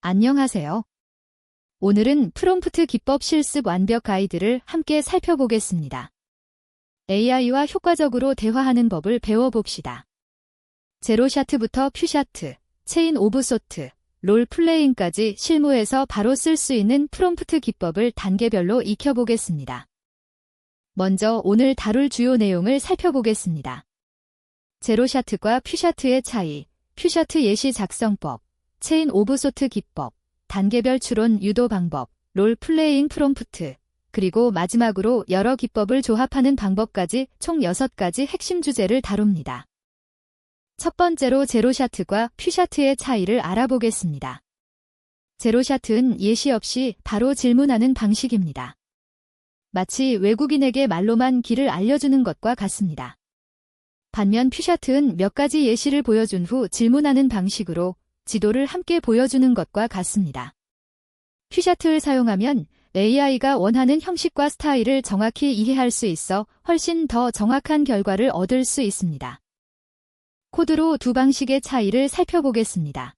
안녕하세요. 오늘은 프롬프트 기법 실습 완벽 가이드를 함께 살펴보겠습니다. AI와 효과적으로 대화하는 법을 배워봅시다. 제로샤트부터 퓨샤트, 체인 오브 소트, 롤 플레잉까지 실무에서 바로 쓸 수 있는 프롬프트 기법을 단계별로 익혀보겠습니다. 먼저 오늘 다룰 주요 내용을 살펴보겠습니다. 제로샤트과 퓨샤트의 차이, 퓨샤트 예시 작성법, 체인 오브 소트 기법, 단계별 추론 유도 방법, 롤 플레잉 프롬프트, 그리고 마지막으로 여러 기법을 조합하는 방법까지 총 6가지 핵심 주제를 다룹니다. 첫 번째로 제로샤트과 퓨샤트의 차이를 알아보겠습니다. 제로샤트는 예시 없이 바로 질문하는 방식입니다. 마치 외국인에게 말로만 길을 알려주는 것과 같습니다. 반면 퓨샤트는 몇 가지 예시를 보여준 후 질문하는 방식으로 지도를 함께 보여주는 것과 같습니다. 퓨샤트를 사용하면 AI가 원하는 형식과 스타일을 정확히 이해할 수 있어 훨씬 더 정확한 결과를 얻을 수 있습니다. 코드로 두 방식의 차이를 살펴보겠습니다.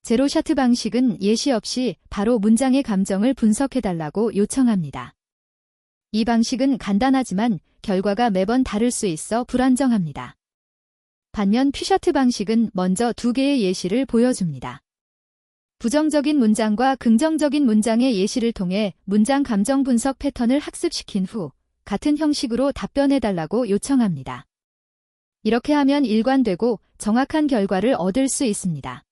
제로샤트 방식은 예시 없이 바로 문장의 감정을 분석해달라고 요청합니다. 이 방식은 간단하지만 결과가 매번 다를 수 있어 불안정합니다. 반면 퓨샤트 방식은 먼저 2개의 예시를 보여줍니다. 부정적인 문장과 긍정적인 문장의 예시를 통해 문장 감정 분석 패턴을 학습시킨 후 같은 형식으로 답변해달라고 요청합니다. 이렇게 하면 일관되고 정확한 결과를 얻을 수 있습니다.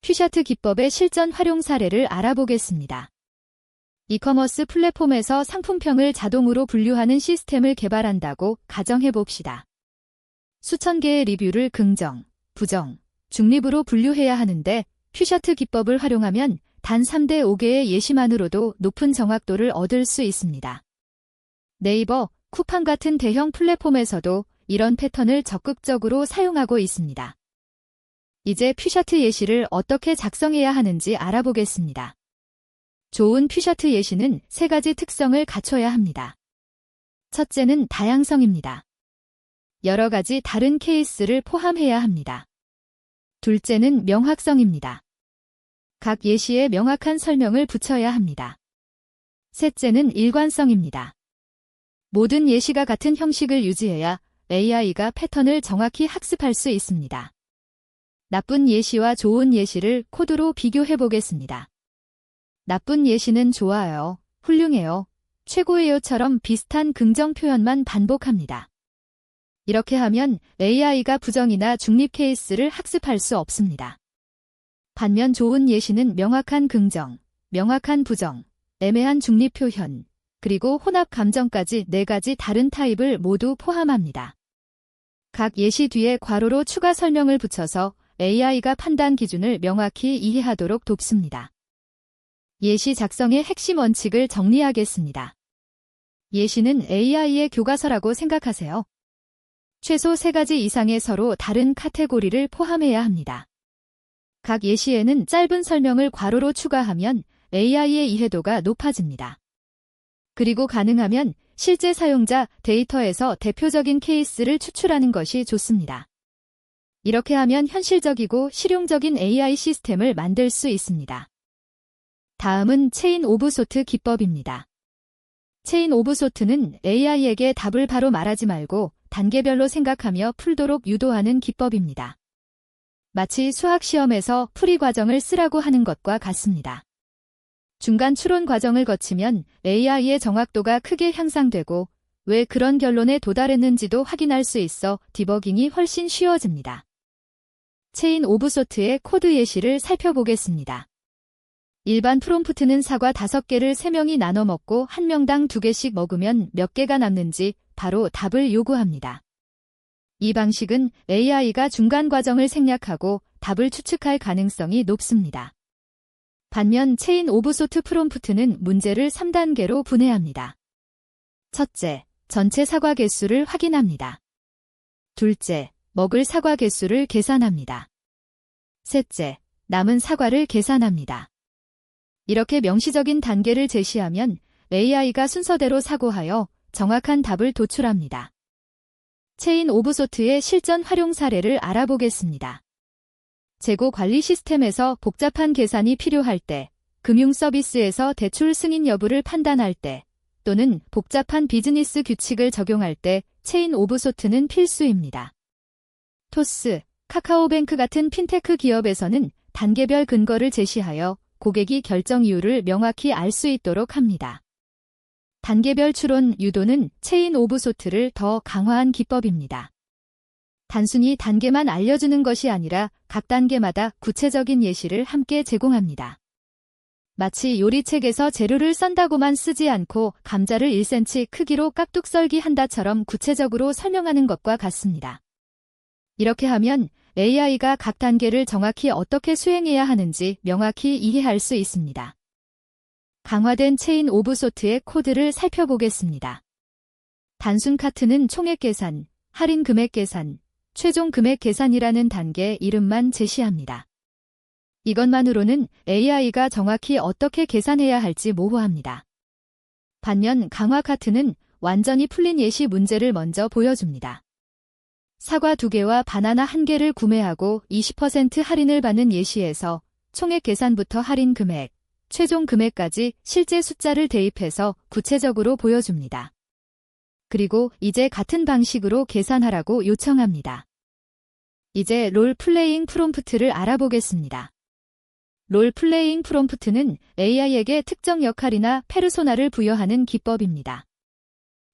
퓨샤트 기법의 실전 활용 사례를 알아보겠습니다. 이커머스 플랫폼에서 상품평을 자동으로 분류하는 시스템을 개발한다고 가정해봅시다. 수천 개의 리뷰를 긍정, 부정, 중립으로 분류해야 하는데 퓨샤트 기법을 활용하면 단 3대 5개의 예시만으로도 높은 정확도를 얻을 수 있습니다. 네이버, 쿠팡 같은 대형 플랫폼에서도 이런 패턴을 적극적으로 사용하고 있습니다. 이제 퓨샤트 예시를 어떻게 작성해야 하는지 알아보겠습니다. 좋은 퓨샤트 예시는 3가지 특성을 갖춰야 합니다. 첫째는 다양성입니다. 여러 가지 다른 케이스를 포함해야 합니다. 둘째는 명확성입니다. 각 예시에 명확한 설명을 붙여야 합니다. 셋째는 일관성입니다. 모든 예시가 같은 형식을 유지해야 AI가 패턴을 정확히 학습할 수 있습니다. 나쁜 예시와 좋은 예시를 코드로 비교해 보겠습니다. 나쁜 예시는 좋아요, 훌륭해요, 최고예요처럼 비슷한 긍정 표현만 반복합니다. 이렇게 하면 AI가 부정이나 중립 케이스를 학습할 수 없습니다. 반면 좋은 예시는 명확한 긍정, 명확한 부정, 애매한 중립 표현, 그리고 혼합 감정까지 4가지 다른 타입을 모두 포함합니다. 각 예시 뒤에 괄호로 추가 설명을 붙여서 AI가 판단 기준을 명확히 이해하도록 돕습니다. 예시 작성의 핵심 원칙을 정리하겠습니다. 예시는 AI의 교과서라고 생각하세요. 최소 3가지 이상의 서로 다른 카테고리를 포함해야 합니다. 각 예시에는 짧은 설명을 괄호로 추가하면 AI의 이해도가 높아집니다. 그리고 가능하면 실제 사용자 데이터에서 대표적인 케이스를 추출하는 것이 좋습니다. 이렇게 하면 현실적이고 실용적인 AI 시스템을 만들 수 있습니다. 다음은 체인 오브 소트 기법입니다. 체인 오브 소트는 AI에게 답을 바로 말하지 말고 단계별로 생각하며 풀도록 유도하는 기법입니다. 마치 수학시험에서 풀이 과정을 쓰라고 하는 것과 같습니다. 중간 추론 과정을 거치면 AI의 정확도가 크게 향상되고 왜 그런 결론에 도달했는지도 확인할 수 있어 디버깅이 훨씬 쉬워집니다. 체인 오브 소트의 코드 예시를 살펴보겠습니다. 일반 프롬프트는 사과 5개를 3명이 나눠 먹고 1명당 2개씩 먹으면 몇 개가 남는지 바로 답을 요구합니다. 이 방식은 AI가 중간 과정을 생략하고 답을 추측할 가능성이 높습니다. 반면 체인 오브 소트 프롬프트는 문제를 3단계로 분해합니다. 첫째, 전체 사과 개수를 확인합니다. 둘째, 먹을 사과 개수를 계산합니다. 셋째, 남은 사과를 계산합니다. 이렇게 명시적인 단계를 제시하면 AI가 순서대로 사고하여 정확한 답을 도출합니다. 체인 오브 소트의 실전 활용 사례를 알아보겠습니다. 재고 관리 시스템에서 복잡한 계산이 필요할 때, 금융 서비스에서 대출 승인 여부를 판단할 때, 또는 복잡한 비즈니스 규칙을 적용할 때 체인 오브 소트는 필수입니다. 토스, 카카오뱅크 같은 핀테크 기업에서는 단계별 근거를 제시하여 고객이 결정 이유를 명확히 알 수 있도록 합니다. 단계별 추론 유도는 체인 오브 소트를 더 강화한 기법입니다. 단순히 단계만 알려주는 것이 아니라 각 단계마다 구체적인 예시를 함께 제공합니다. 마치 요리책에서 재료를 썬다고만 쓰지 않고 감자를 1cm 크기로 깍둑 썰기 한다처럼 구체적으로 설명하는 것과 같습니다. 이렇게 하면 AI가 각 단계를 정확히 어떻게 수행해야 하는지 명확히 이해할 수 있습니다. 강화된 체인 오브 소트의 코드를 살펴보겠습니다. 단순 카트는 총액 계산, 할인 금액 계산, 최종 금액 계산이라는 단계 이름만 제시합니다. 이것만으로는 AI가 정확히 어떻게 계산해야 할지 모호합니다. 반면 강화 카트는 완전히 풀린 예시 문제를 먼저 보여줍니다. 사과 2개와 바나나 1개를 구매하고 20% 할인을 받는 예시에서 총액 계산부터 할인 금액, 최종 금액까지 실제 숫자를 대입해서 구체적으로 보여줍니다. 그리고 이제 같은 방식으로 계산하라고 요청합니다. 이제 롤플레잉 프롬프트를 알아보겠습니다. 롤플레잉 프롬프트는 AI에게 특정 역할이나 페르소나를 부여하는 기법입니다.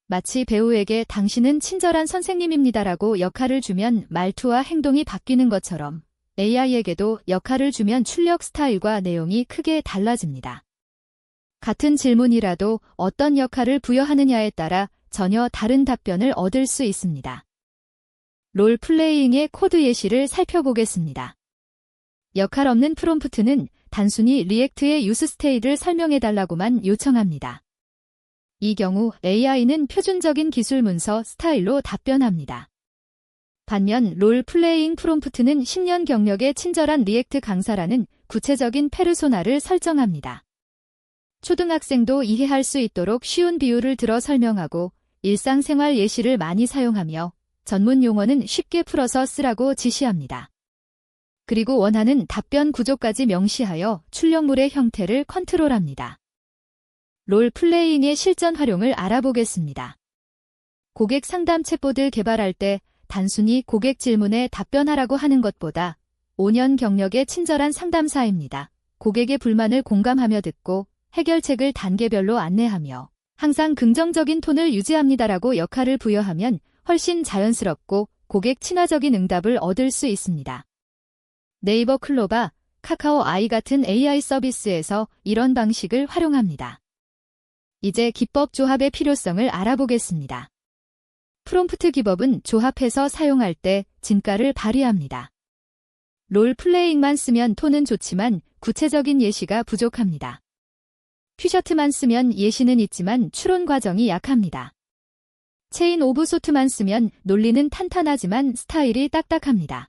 마치 배우에게 당신은 친절한 선생님입니다라고 역할을 주면 말투와 행동이 바뀌는 것처럼 AI에게도 역할을 주면 출력 스타일과 내용이 크게 달라집니다. 같은 질문이라도 어떤 역할을 부여하느냐에 따라 전혀 다른 답변을 얻을 수 있습니다. 롤플레잉의 코드 예시를 살펴보겠습니다. 역할 없는 프롬프트는 단순히 리액트의 유스 스테이트를 설명해달라고만 요청합니다. 이 경우 AI는 표준적인 기술 문서 스타일로 답변합니다. 반면 롤플레잉 프롬프트는 10년 경력의 친절한 리액트 강사라는 구체적인 페르소나를 설정합니다. 초등학생도 이해할 수 있도록 쉬운 비유를 들어 설명하고 일상생활 예시를 많이 사용하며 전문 용어는 쉽게 풀어서 쓰라고 지시합니다. 그리고 원하는 답변 구조까지 명시하여 출력물의 형태를 컨트롤합니다. 롤플레잉의 실전 활용을 알아보겠습니다. 고객 상담 챗봇을 개발할 때 단순히 고객 질문에 답변하라고 하는 것보다 5년 경력의 친절한 상담사입니다. 고객의 불만을 공감하며 듣고 해결책을 단계별로 안내하며 항상 긍정적인 톤을 유지합니다라고 역할을 부여하면 훨씬 자연스럽고 고객 친화적인 응답을 얻을 수 있습니다. 네이버 클로바, 카카오 아이 같은 AI 서비스에서 이런 방식을 활용합니다. 이제 기법 조합의 필요성을 알아보겠습니다. 프롬프트 기법은 조합해서 사용할 때 진가를 발휘합니다. 롤플레잉만 쓰면 톤은 좋지만 구체적인 예시가 부족합니다. 퓨셔트만 쓰면 예시는 있지만 추론 과정이 약합니다. 체인 오브 소트만 쓰면 논리는 탄탄하지만 스타일이 딱딱합니다.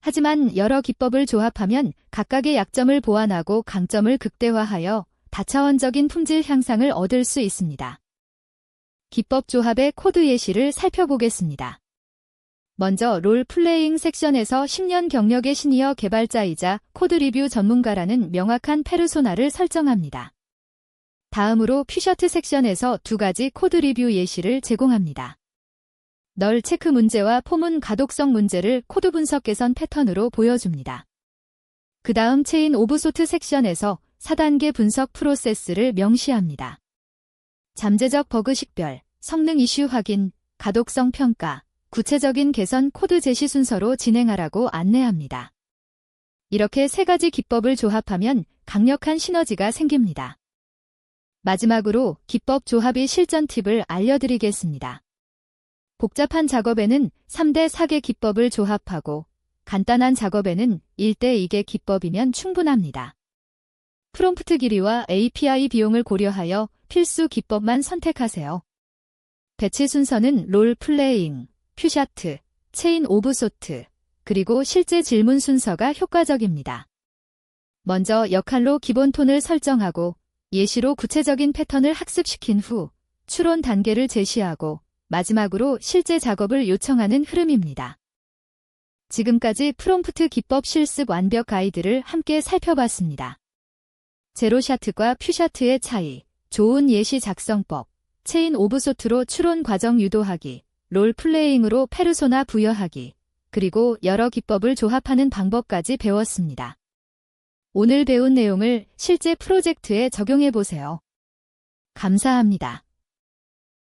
하지만 여러 기법을 조합하면 각각의 약점을 보완하고 강점을 극대화하여 다차원적인 품질 향상을 얻을 수 있습니다. 기법 조합의 코드 예시를 살펴보겠습니다. 먼저 롤플레잉 섹션에서 10년 경력의 시니어 개발자이자 코드 리뷰 전문가라는 명확한 페르소나를 설정합니다. 다음으로 퓨셔트 섹션에서 2가지 코드 리뷰 예시를 제공합니다. 널 체크 문제와 포문 가독성 문제를 코드 분석 개선 패턴으로 보여줍니다. 그 다음 체인 오브 소트 섹션에서 4단계 분석 프로세스를 명시합니다. 잠재적 버그 식별, 성능 이슈 확인, 가독성 평가, 구체적인 개선 코드 제시 순서로 진행하라고 안내합니다. 이렇게 3가지 기법을 조합하면 강력한 시너지가 생깁니다. 마지막으로 기법 조합의 실전 팁을 알려드리겠습니다. 복잡한 작업에는 3대 4개 기법을 조합하고 간단한 작업에는 1대 2개 기법이면 충분합니다. 프롬프트 길이와 API 비용을 고려하여 필수 기법만 선택하세요. 배치 순서는 롤플레잉, 퓨셔트, 체인 오브 소트, 그리고 실제 질문 순서가 효과적입니다. 먼저 역할로 기본 톤을 설정하고 예시로 구체적인 패턴을 학습시킨 후 추론 단계를 제시하고 마지막으로 실제 작업을 요청하는 흐름입니다. 지금까지 프롬프트 기법 실습 완벽 가이드를 함께 살펴봤습니다. 제로샤트과 퓨샤트의 차이, 좋은 예시 작성법, 체인 오브 소트로 추론 과정 유도하기, 롤플레잉으로 페르소나 부여하기, 그리고 여러 기법을 조합하는 방법까지 배웠습니다. 오늘 배운 내용을 실제 프로젝트에 적용해보세요. 감사합니다.